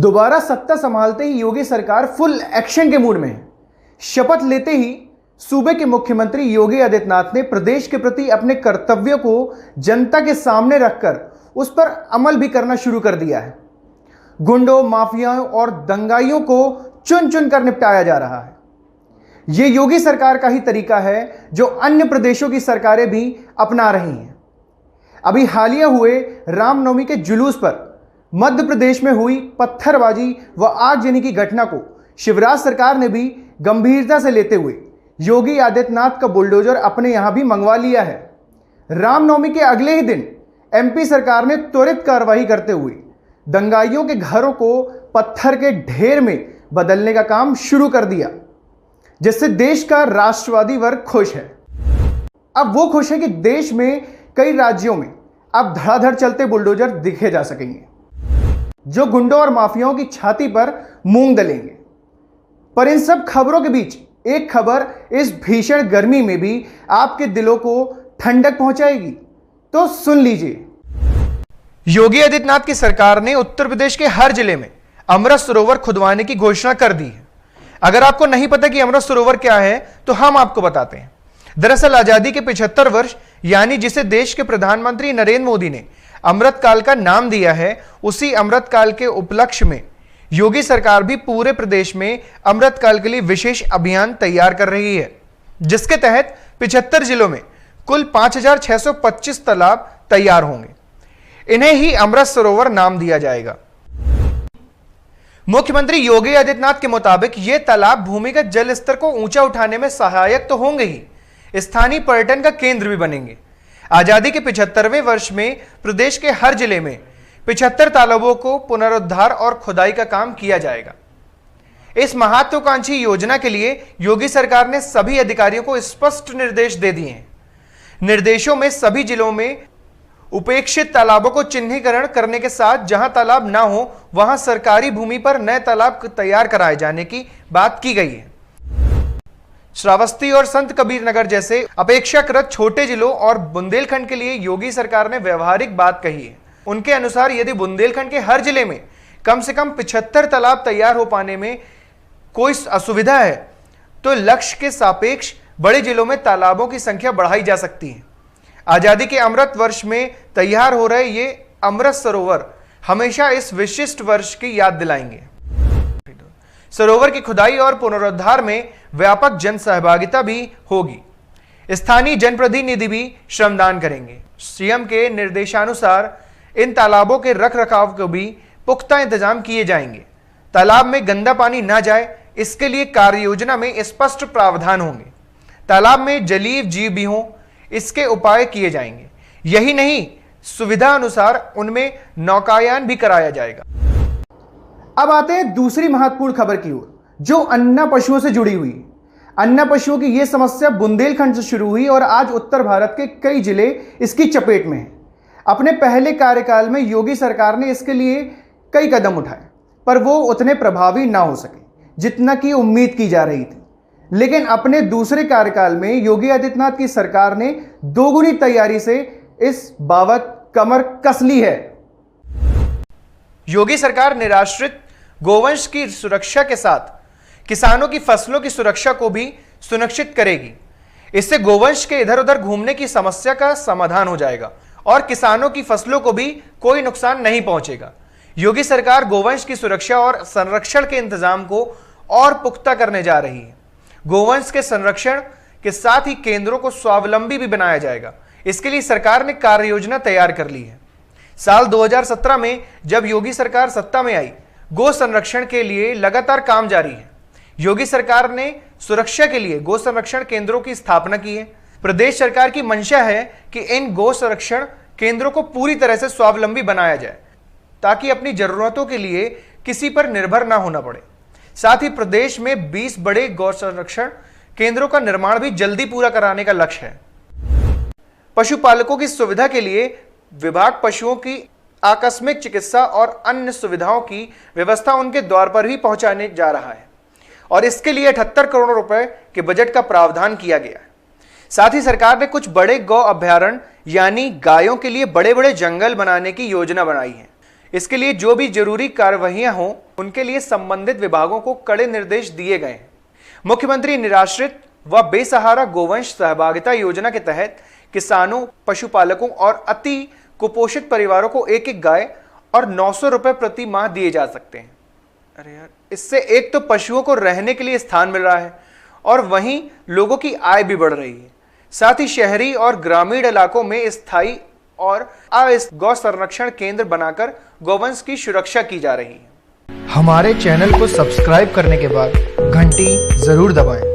दोबारा सत्ता संभालते ही योगी सरकार फुल एक्शन के मूड में है। शपथ लेते ही सूबे के मुख्यमंत्री योगी आदित्यनाथ ने प्रदेश के प्रति अपने कर्तव्यों को जनता के सामने रखकर उस पर अमल भी करना शुरू कर दिया है। गुंडों, माफियाओं और दंगाइयों को चुन चुन कर निपटाया जा रहा है। यह योगी सरकार का ही तरीका है जो अन्य प्रदेशों की सरकारें भी अपना रही हैं। अभी हालिया हुए रामनवमी के जुलूस पर मध्य प्रदेश में हुई पत्थरबाजी व आगजनी की घटना को शिवराज सरकार ने भी गंभीरता से लेते हुए योगी आदित्यनाथ का बुलडोजर अपने यहां भी मंगवा लिया है। रामनवमी के अगले ही दिन एमपी सरकार ने त्वरित कार्रवाई करते हुए दंगाइयों के घरों को पत्थर के ढेर में बदलने का काम शुरू कर दिया, जिससे देश का राष्ट्रवादी वर्ग खुश है। अब वो खुश है कि देश में कई राज्यों में अब धड़ाधड़ चलते बुलडोजर दिखे जा सकेंगे जो गुंडों और माफियाओं की छाती पर मूंग दलेंगे। पर इन सब खबरों के बीच एक खबर इस भीषण गर्मी में भी आपके दिलों को ठंडक पहुंचाएगी, तो सुन लीजिए। योगी आदित्यनाथ की सरकार ने उत्तर प्रदेश के हर जिले में अमृत सरोवर खुदवाने की घोषणा कर दी है। अगर आपको नहीं पता कि अमृत सरोवर क्या है तो हम आपको बताते हैं। दरअसल आजादी के 75 वर्ष यानी जिसे देश के प्रधानमंत्री नरेंद्र मोदी ने अमृत काल का नाम दिया है, उसी अमृत काल के उपलक्ष्य में योगी सरकार भी पूरे प्रदेश में अमृत काल के लिए विशेष अभियान तैयार कर रही है, जिसके तहत 75 जिलों में कुल 5,625 तालाब तैयार होंगे। इन्हें ही अमृत सरोवर नाम दिया जाएगा। मुख्यमंत्री योगी आदित्यनाथ के मुताबिक ये तालाब भूमिगत जल स्तर को ऊंचा उठाने में सहायक तो होंगे ही, स्थानीय पर्यटन का केंद्र भी बनेंगे। आजादी के 75वें वर्ष में प्रदेश के हर जिले में 75 तालाबों को पुनरुद्धार और खुदाई का काम किया जाएगा। इस महत्वाकांक्षी योजना के लिए योगी सरकार ने सभी अधिकारियों को स्पष्ट निर्देश दे दिए हैं। निर्देशों में सभी जिलों में उपेक्षित तालाबों को चिन्हीकरण करने के साथ जहां तालाब ना हो वहां सरकारी भूमि पर नए तालाब तैयार कराए जाने की बात की गई है। श्रावस्ती और संत कबीर नगर जैसे अपेक्षाकृत छोटे जिलों और बुंदेलखंड के लिए योगी सरकार ने व्यवहारिक बात कही है। उनके अनुसार यदि बुंदेलखंड के हर जिले में कम से कम 75 तालाब तैयार हो पाने में कोई असुविधा है तो लक्ष्य के सापेक्ष बड़े जिलों में तालाबों की संख्या बढ़ाई जा सकती है। आजादी के अमृत वर्ष में तैयार हो रहे ये अमृत सरोवर हमेशा इस विशिष्ट वर्ष की याद दिलाएंगे। सरोवर की खुदाई और पुनरुद्धार में व्यापक जन सहभागिता भी होगी। स्थानीय जनप्रतिनिधि भी श्रमदान करेंगे। सीएम के निर्देशानुसार इन तालाबों के रखरखाव को भी पुख्ता इंतजाम किए जाएंगे। तालाब में गंदा पानी ना जाए, इसके लिए कार्य योजना में स्पष्ट प्रावधान होंगे। तालाब में जलीय जीव भी हों, इसके उपाय किए जाएंगे। यही नहीं, सुविधा अनुसार उनमें नौकायान भी कराया जाएगा। अब आते हैं दूसरी महत्वपूर्ण खबर की ओर, जो अन्ना पशुओं से जुड़ी हुई है। अन्ना पशुओं की यह समस्या बुंदेलखंड से शुरू हुई और आज उत्तर भारत के कई जिले इसकी चपेट में हैं। अपने पहले कार्यकाल में योगी सरकार ने इसके लिए कई कदम उठाए, पर वो उतने प्रभावी ना हो सके जितना की उम्मीद की जा रही थी। लेकिन अपने दूसरे कार्यकाल में योगी आदित्यनाथ की सरकार ने दोगुनी तैयारी से इस बाबत कमर कस ली है। योगी सरकार निराश्रित गोवंश की सुरक्षा के साथ किसानों की फसलों की सुरक्षा को भी सुनिश्चित करेगी। इससे गोवंश के इधर उधर घूमने की समस्या का समाधान हो जाएगा और किसानों की फसलों को भी कोई नुकसान नहीं पहुंचेगा। योगी सरकार गोवंश की सुरक्षा और संरक्षण के इंतजाम को और पुख्ता करने जा रही है। गोवंश के संरक्षण के साथ ही केंद्रों को स्वावलंबी भी बनाया जाएगा। इसके लिए सरकार ने कार्य योजना तैयार कर ली है। साल 2017 में जब योगी सरकार सत्ता में आई, गो संरक्षण के लिए लगातार काम जारी है। योगी सरकार ने सुरक्षा के लिए गो संरक्षण केंद्रों की स्थापना की है। प्रदेश सरकार की मंशा है कि इन गो संरक्षण केंद्रों को पूरी तरह से स्वावलंबी बनाया जाए ताकि अपनी जरूरतों के लिए किसी पर निर्भर ना होना पड़े। साथ ही प्रदेश में 20 बड़े गौ संरक्षण केंद्रों का निर्माण भी जल्दी पूरा कराने का लक्ष्य है। पशुपालकों की सुविधा के लिए विभाग पशुओं की आकस्मिक चिकित्सा और अन्य सुविधाओं की व्यवस्था उनके द्वार पर ही पहुंचाने जा रहा है और इसके लिए 78 करोड़ रुपए के बजट का प्रावधान किया गया है। साथ ही सरकार ने कुछ बड़े गौ अभयारण्य यानी गायों के लिए बड़े बड़े जंगल बनाने की योजना बनाई है। इसके लिए जो भी जरूरी कार्यवाहियां हों उनके लिए संबंधित विभागों को कड़े निर्देश दिए गए हैं। मुख्यमंत्री निराश्रित व बेसहारा गोवंश सहभागिता योजना के तहत किसानों, पशुपालकों और अति कुपोषित परिवारों को एक एक गाय और 900 रुपए प्रति माह दिए जा सकते हैं। अरे यार, इससे एक तो पशुओं को रहने के लिए स्थान मिल रहा है और वहीं लोगों की आय भी बढ़ रही है। साथ ही शहरी और ग्रामीण इलाकों में स्थायी और अस्थायी गौ संरक्षण केंद्र बनाकर गौवंश की सुरक्षा की जा रही है। हमारे चैनल को सब्सक्राइब करने के बाद घंटी जरूर दबाएं।